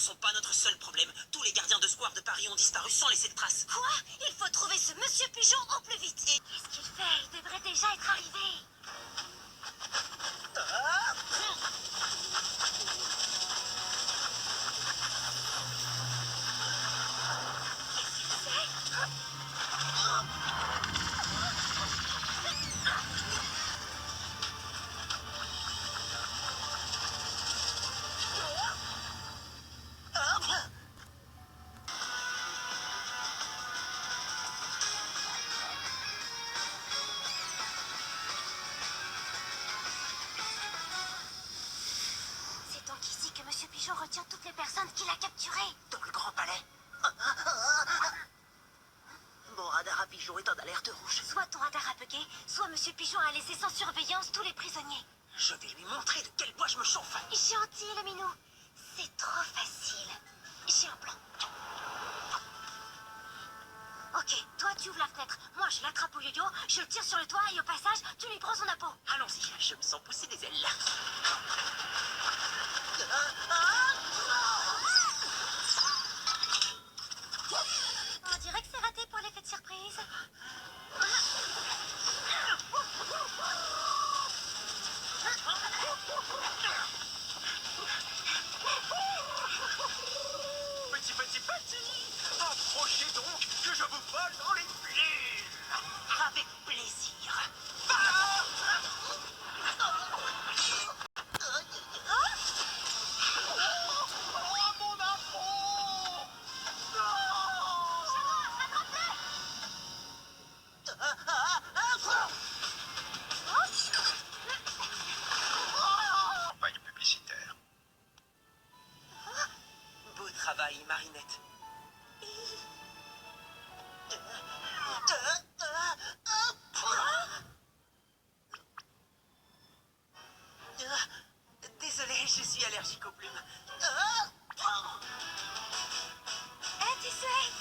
sont pas notre seul problème. Tous les gardiens de square de Paris ont disparu sans laisser de traces. Quoi? Il faut trouver ce monsieur Pigeon au plus vite. Qu'est-ce qu'il fait? Il devrait déjà être arrivé. C'est donc ici que monsieur Pigeon retient toutes les personnes qu'il a capturées. Dans le Grand Palais. Mon radar à pigeon est en alerte rouge. Soit ton radar a bugué, soit monsieur Pigeon a laissé sans surveillance tous les prisonniers. Je vais lui montrer de quel bois je me chauffe. Gentil, le minou. C'est trop facile. J'ai un plan. Ok, toi tu ouvres la fenêtre. Moi je l'attrape au yo-yo, je le tire sur le toit et au passage, tu lui prends son appôt. Allons-y, je me sens pousser des ailes. On dirait que c'est raté pour l'effet de surprise. Petit, approchez donc que je vous vole dans les plumes. Avec plaisir. Oh, mon affront! Campagne publicitaire. Beau travail, Marinette. Désolé, je suis allergique aux plumes. Eh, tu sais,